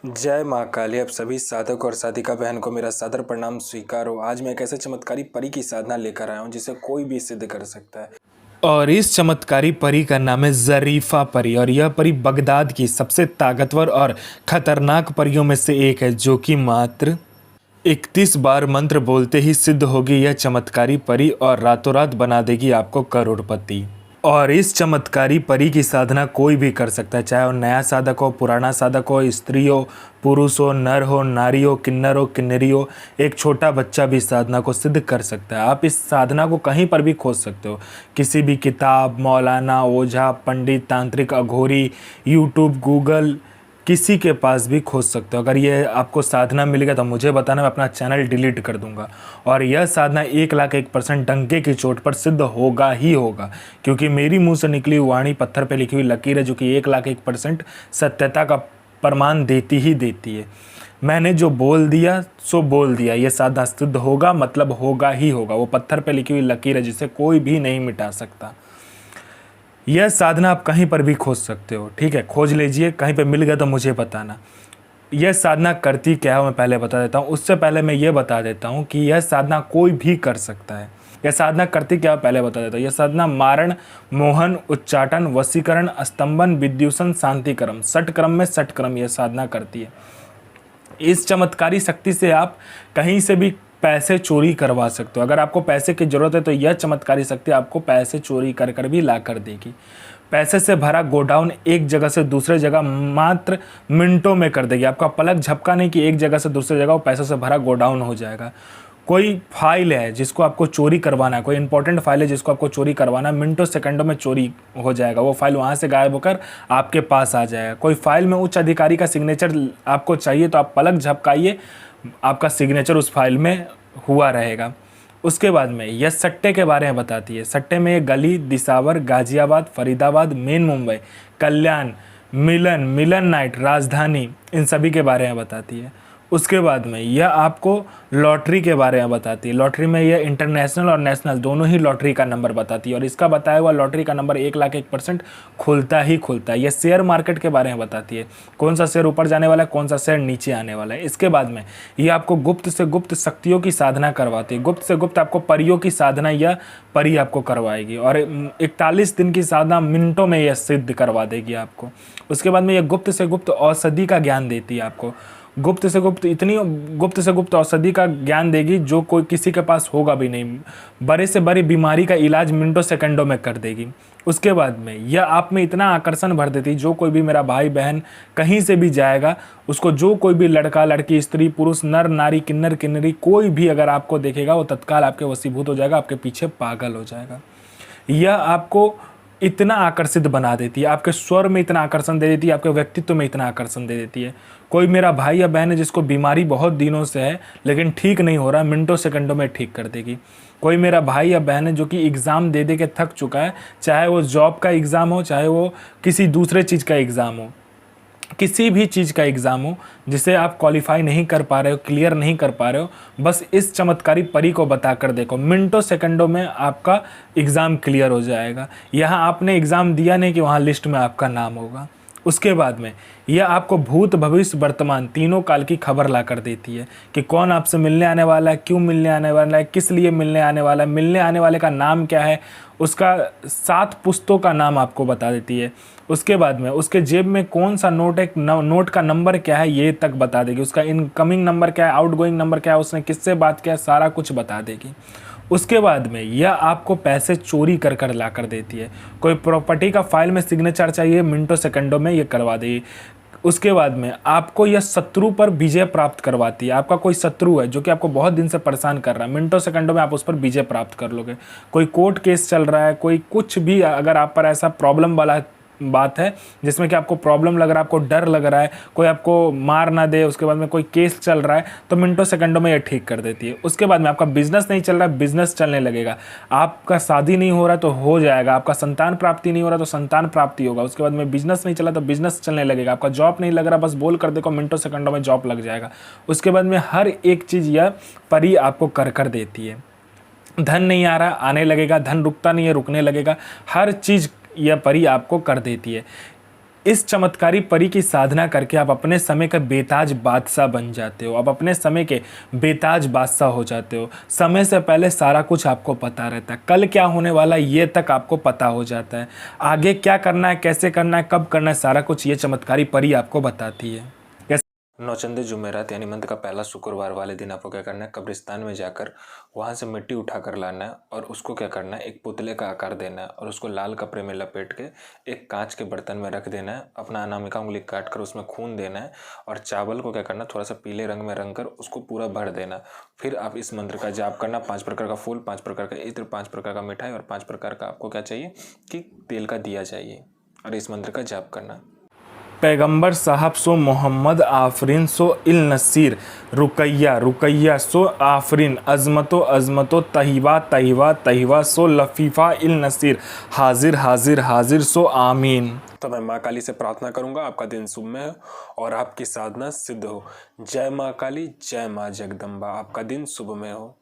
जय माँ काली। आप सभी साधक और साधिका बहन को मेरा सादर प्रणाम स्वीकार हो। आज मैं एक ऐसे चमत्कारी परी की साधना लेकर आया हूँ जिसे कोई भी सिद्ध कर सकता है। और इस चमत्कारी परी का नाम है जरीफा परी। और यह परी बगदाद की सबसे ताकतवर और खतरनाक परियों में से एक है, जो कि मात्र 31 बार मंत्र बोलते ही सिद्ध होगी यह चमत्कारी परी और रातों रात बना देगी आपको करोड़पति। और इस चमत्कारी परी की साधना कोई भी कर सकता है, चाहे वो नया साधक हो, पुराना साधक हो, स्त्री हो, पुरुष हो, नर हो, नारी हो, किन्नर हो, किन्नरी हो, एक छोटा बच्चा भी साधना को सिद्ध कर सकता है। आप इस साधना को कहीं पर भी खोज सकते हो, किसी भी किताब, मौलाना, ओझा, पंडित, तांत्रिक, अघोरी, यूट्यूब, गूगल, किसी के पास भी खोज सकते हो। अगर ये आपको साधना मिलेगा तो मुझे बताना, मैं अपना चैनल डिलीट कर दूंगा। और यह साधना 1,01% डंके की चोट पर सिद्ध होगा ही होगा, क्योंकि मेरी मुंह से निकली वाणी पत्थर पे लिखी हुई लकीर है, जो कि 1,01% सत्यता का प्रमाण देती ही देती है। मैंने जो बोल दिया सो बोल दिया। यह साधना सिद्ध होगा मतलब होगा ही होगा। वो पत्थर पे लिखी हुई लकीर है जिसे कोई भी नहीं मिटा सकता। यह साधना आप कहीं पर भी खोज सकते हो, ठीक है, खोज लीजिए, कहीं पे मिल गया तो मुझे बताना। यह साधना करती क्या है मैं पहले बता देता हूँ। उससे पहले मैं ये बता देता हूँ कि यह साधना कोई भी कर सकता है। यह साधना करती क्या है पहले बता देता हूँ। यह साधना मारण, मोहन, उच्चाटन, वशीकरण, स्तंभन, विद्युषण, शांतिक्रम, षटक्रम में षटक्रम यह साधना करती है। इस चमत्कारी शक्ति से आप कहीं से भी पैसे चोरी करवा सकते हो। अगर आपको पैसे की ज़रूरत है तो यह चमत्कारी शक्ति आपको पैसे चोरी कर कर भी ला कर देगी। पैसे से भरा गोडाउन एक जगह से दूसरे जगह मात्र मिनटों में कर देगी। आपका पलक झपका नहीं कि एक जगह से दूसरी जगह वो पैसों से भरा गोडाउन हो जाएगा। कोई फाइल है जिसको आपको चोरी करवाना है, कोई इंपॉर्टेंट फाइल है जिसको आपको चोरी करवाना है, मिनटों सेकंडों में चोरी हो जाएगा। वो फाइल वहाँ से गायब होकर आपके पास आ जाएगा। कोई फाइल में उच्च अधिकारी का सिग्नेचर आपको चाहिए तो आप पलक झपकाइए, आपका सिग्नेचर उस फाइल में हुआ रहेगा। उसके बाद में यह सट्टे के बारे में बताती है। सट्टे में ये गली, दिसावर, गाजियाबाद, फरीदाबाद, मेन मुंबई, कल्याण, मिलन, मिलन नाइट, राजधानी, इन सभी के बारे में बताती है। उसके बाद में यह आपको लॉटरी के बारे में बताती है। लॉटरी में यह इंटरनेशनल और नेशनल दोनों ही लॉटरी का नंबर बताती है, और इसका बताया हुआ लॉटरी का नंबर 1,01% खुलता ही खुलता है। यह शेयर मार्केट के बारे में बताती है, कौन सा शेयर ऊपर जाने वाला है, कौन सा शेयर नीचे आने वाला है। इसके बाद में यह आपको गुप्त से गुप्त शक्तियों की साधना करवाती है। गुप्त से गुप्त आपको परियों की साधना यह परी आपको करवाएगी, और 41 दिन की साधना मिनटों में यह सिद्ध करवा देगी आपको। उसके बाद में यह गुप्त से गुप्त औषधि का ज्ञान देती है आपको। गुप्त से गुप्त इतनी गुप्त से गुप्त औषधि का ज्ञान देगी जो कोई किसी के पास होगा भी नहीं। बड़े से बड़ी बीमारी का इलाज मिनटों सेकंडों में कर देगी। उसके बाद में यह आप में इतना आकर्षण भर देती, जो कोई भी मेरा भाई बहन कहीं से भी जाएगा, उसको जो कोई भी लड़का लड़की, स्त्री पुरुष, नर नारी, किन्नर किन्नरी, कोई भी अगर आपको देखेगा वो तत्काल आपके वशीभूत हो जाएगा, आपके पीछे पागल हो जाएगा। यह आपको इतना आकर्षित बना देती है, आपके स्वर में इतना आकर्षण दे देती है, आपके व्यक्तित्व में इतना आकर्षण दे देती है। कोई मेरा भाई या बहन है जिसको बीमारी बहुत दिनों से है लेकिन ठीक नहीं हो रहा, मिनटों सेकंडों में ठीक कर देगी। कोई मेरा भाई या बहन है जो कि एग्ज़ाम दे दे के थक चुका है, चाहे वो जॉब का एग्ज़ाम हो, चाहे वो किसी दूसरे चीज़ का एग्ज़ाम हो, किसी भी चीज़ का एग्ज़ाम हो जिसे आप क्वालिफाई नहीं कर पा रहे हो, क्लियर नहीं कर पा रहे हो, बस इस चमत्कारी परी को बता कर देखो, मिनटों सेकंडों में आपका एग्ज़ाम क्लियर हो जाएगा। यहाँ आपने एग्ज़ाम दिया नहीं कि वहाँ लिस्ट में आपका नाम होगा। उसके बाद में यह आपको भूत, भविष्य, वर्तमान तीनों काल की खबर ला कर देती है कि कौन आपसे मिलने आने वाला है, क्यों मिलने आने वाला है, किस लिए मिलने आने वाला है, मिलने आने वाले का नाम क्या है, उसका 7 पुस्तों का नाम आपको बता देती है। उसके बाद में उसके जेब में कौन सा नोट है, नोट का नंबर क्या है ये तक बता देगी। उसका इनकमिंग नंबर क्या है, आउटगोइंग नंबर क्या है, उसने किससे बात किया, सारा कुछ बता देगी। उसके बाद में यह आपको पैसे चोरी कर कर ला कर देती है। कोई प्रॉपर्टी का फाइल में सिग्नेचर चाहिए, मिनटों सेकंडों में ये करवा देगी। उसके बाद में आपको यह शत्रु पर विजय प्राप्त करवाती है। आपका कोई शत्रु है जो कि आपको बहुत दिन से परेशान कर रहा है, मिनटों सेकंडों में आप उस पर विजय प्राप्त कर लोगे। कोई कोर्ट केस चल रहा है, कोई कुछ भी अगर आप पर ऐसा प्रॉब्लम वाला बात है जिसमें कि आपको प्रॉब्लम लग रहा है, आपको डर लग रहा है, कोई आपको मार ना दे, उसके बाद में कोई केस चल रहा है, तो मिनटों सेकंडों में ये ठीक कर देती है। उसके बाद में आपका बिजनेस नहीं चल रहा है, बिजनेस चलने लगेगा। आपका शादी नहीं हो रहा तो हो जाएगा, आपका संतान प्राप्ति नहीं हो रहा तो संतान प्राप्ति होगा। उसके बाद में बिजनेस नहीं चला तो बिजनेस चलने लगेगा। आपका जॉब नहीं लग रहा, बस बोल कर देखो, मिनटों सेकंडों में जॉब लग जाएगा। उसके बाद में हर एक चीज़ यह परी आपको कर कर देती है। धन नहीं आ रहा, आने लगेगा, धन रुकता नहीं है, रुकने लगेगा, हर चीज़ यह परी आपको कर देती है। इस चमत्कारी परी की साधना करके आप अपने समय का बेताज बादशाह बन जाते हो। आप अपने समय के बेताज बादशाह हो जाते हो। समय से पहले सारा कुछ आपको पता रहता है। कल क्या होने वाला है ये तक आपको पता हो जाता है। आगे क्या करना है, कैसे करना है, कब करना है, सारा कुछ ये चमत्कारी परी आपको बताती है। नौचंदे जुमेरात यानी मंथ का पहला शुक्रवार वाले दिन आपको क्या करना है, कब्रिस्तान में जाकर वहाँ से मिट्टी उठा कर लाना है और उसको क्या करना है, एक पुतले का आकार देना है और उसको लाल कपड़े में लपेट के एक कांच के बर्तन में रख देना है। अपना अनामिका उंगली काट कर उसमें खून देना है और चावल को क्या करना है, थोड़ा सा पीले रंग में रंग कर उसको पूरा भर देना। फिर आप इस मंत्र का जाप करना। 5 प्रकार का फूल, 5 प्रकार का इत्र, 5 प्रकार का मिठाई और 5 प्रकार का आपको क्या चाहिए कि तेल का दिया चाहिए और इस मंत्र का जाप करना। पैगंबर साहब सो मोहम्मद आफरीन सो इल नसीर रुकैया रुकैया सो आफरीन अजमतो अजमतो तहिवा तहिवा तहिवा सो लफीफ़ा इल नसीर हाजिर हाजिर हाजिर सो आमीन। तो मैं माँ काली से प्रार्थना करूंगा आपका दिन शुभमय हो और आपकी साधना सिद्ध हो। जय माँ काली, जय माँ जगदम्बा। आपका दिन शुभमय हो।